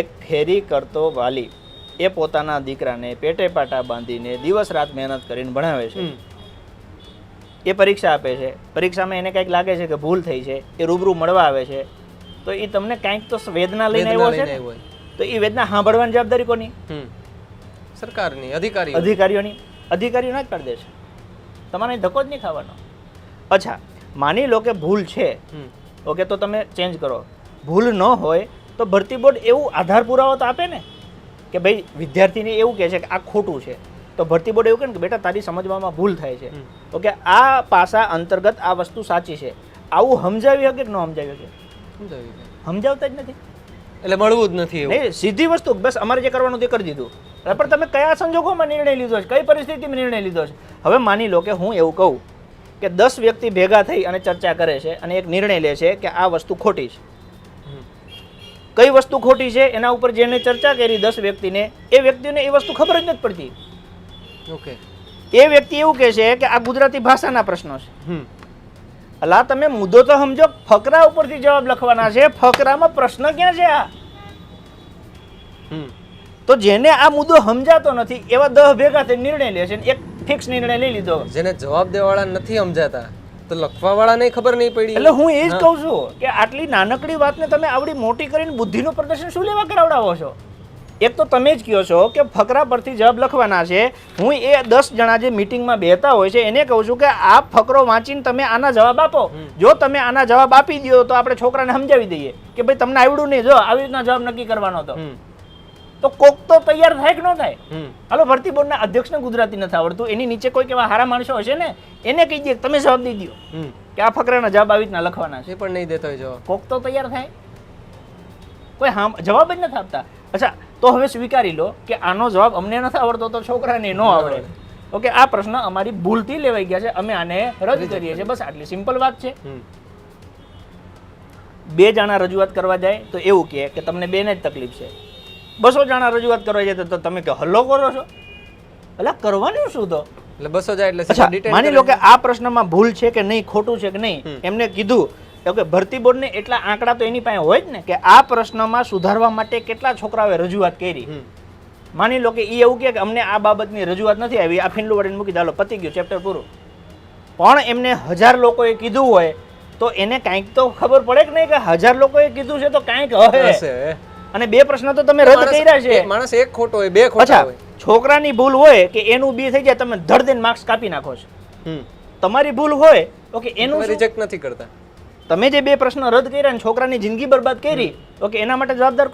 એક ફેરી કરતો વાલી એ પોતાના દીકરાને પેટે પાટા બાંધીને દિવસ રાત મહેનત કરીને ભણાવે છે. એ પરીક્ષા આપે છે, પરીક્ષામાં એને કંઈક લાગે છે કે ભૂલ થઈ છે, એ રૂબરૂ મળવા આવે છે, તો એ તમને કંઈક તો વેદના લઈને આવ્યો છે ને, તો એ વેદના સાંભળવાની જવાબદારી કોની? સરકારની, અધિકારીઓની. અધિકારીઓ ના જ કરી દે છે, તમારે ધક્કો જ નહીં ખાવાનો. અચ્છા, માની લો કે ભૂલ છે, ઓકે, તો તમે ચેન્જ કરો. ભૂલ ન હોય તો ભરતી બોર્ડ એવું આધાર પુરાવો તો આપે ને કે ભાઈ વિદ્યાર્થીને એવું કહે છે કે આ ખોટું છે, તો ભરતી બોર્ડ એવું કહે ને કે બેટા તારી સમજવામાં ભૂલ થાય છે, ઓકે, આ પાસા અંતર્ગત આ વસ્તુ સાચી છે, આવું સમજાવી શકે કે ન સમજાવી શકે? સમજાવતા જ નથી, એટલે મળવું જ નથી. નહીં, સીધી વસ્તુ, બસ અમારે જે કરવાનું તે કરી દીધું. પણ તમે કયા સંજોગોમાં નિર્ણય લીધો છે, કઈ પરિસ્થિતિમાં નિર્ણય લીધો છે? હવે માની લો કે હું એવું કહું કે 10 વ્યક્તિ ભેગા થઈ અને ચર્ચા કરે છે અને એક નિર્ણય લે છે કે આ વસ્તુ ખોટી છે. કઈ વસ્તુ ખોટી છે એના ઉપર જેને ચર્ચા કરી 10 વ્યક્તિને, એ વ્યક્તિને એ વસ્તુ ખબર જ નથી પડતી. ઓકે, એ વ્યક્તિ એવું કહે છે કે આ ગુજરાતી ભાષાના પ્રશ્નો છે. અલા તમે મુદ્દો તો સમજો, ફકરા ઉપરથી જવાબ લખવાના છે, ફકરામાં પ્રશ્ન ક્યાં છે? આ તો જેને આ મુદ્દો સમજાતો નથી એવા 10 ભેગા થઈ નિર્ણય લે છે, એક ફિક્સ નિર્ણય લઈ લીધો. જેને જવાબ દેવાવાળા નથી સમજાતા તો લખવાવાળાને ખબર નહીં પડી. એટલે હું એ જ કહું છું કે આટલી નાનકડી વાતને તમે આવડી મોટી કરીને બુદ્ધિનું પ્રદર્શન શું લેવા કરાવડાવો છો? એક તો તમે જ કહો છો કે ફકરા પરથી જવાબ લખવાના છે. હું એ 10 જણા જે મિટિંગમાં બેહતા હોય છે એને કહું છું કે આ ફકરો વાંચીને તમે આના જવાબ આપો. જો તમે આના જવાબ આપી દો તો આપણે છોકરાને સમજાવી દઈએ કે ભાઈ તમને આવડું નહીં, જો આવી રીતના જવાબ નક્કી કરવાનો તો કોક તો તૈયાર થાય કે ન થાય? હાલો, ભરતી બોર્ડના અધ્યક્ષને ગુજરાતી નથી આવડતું, એની નીચે કોઈક એવા હારા માણસો હશે ને, એને કહી દે તમે જવાબ દઈ દો કે આ ફકરાના જવાબ આવી રીતના લખવાના છે. એ પણ નહીં દેતો હોય જવાબ. કોક તો તૈયાર થાય. કોઈ જવાબ જ નથી આપતા. અચ્છા, તો હવે સ્વીકારી લો કે આનો જવાબ અમને નથી આવડતો તો છોકરાને ન આવડે. ઓકે, આ પ્રશ્ન અમારી ભૂલથી લેવાઈ ગયા છે, અમે આને રદ કરીએ છીએ. બસ આટલી સિમ્પલ વાત છે. 2 જણા રજૂઆત કરવા જાય તો એવું કહે કે તમને 2 ને જ તકલીફ છે. 200 જણા રજૂઆત કરવા જાય તો તમે કે હલ્લો કરો છો. એટલે કરવાનું શું? તો એટલે 200 જાય એટલે માની લો કે આ પ્રશ્નમાં ભૂલ છે કે નહીં, ખોટું છે કે નહીં, એમને કીધું કે ભરતી બોર્ડને એટલા આંકડા તો એની પાસે હોય જ ને કે આ પ્રશ્નમાં સુધારવા માટે કેટલા છોકરાઓએ રજૂઆત કરી. માની લો કે એ એવું કહે કે અમને આ બાબતની રજૂઆત નથી આવી, આ ફીંડલું વળીને મૂકી દાલો, પતી ગયું, ચેપ્ટર પૂરું. પણ એમને 1000 લોકોએ કીધું હોય તો એને કાંઈક તો ખબર પડે કે નહીં કે 1000 લોકોએ કીધું છે તો કાંઈક હશે. અને 2 પ્રશ્ન તો તમે રદ કર્યા છે. માણસ એક ખોટો હોય, 2 ખોટા હોય. છોકરાની ભૂલ હોય કે એનું બી થઈ જાય, તમે ધડ દઈને માર્ક્સ કાપી નાખો છો. તમારી ભૂલ હોય ઓકે, એનું રિજેક્ટ નથી કરતા. તમે જે 2 પ્રશ્ન રદ કર્યા અને છોકરાની જિંદગી બરબાદ કરી, ઓકે, એના માટે જવાબદાર કોણ?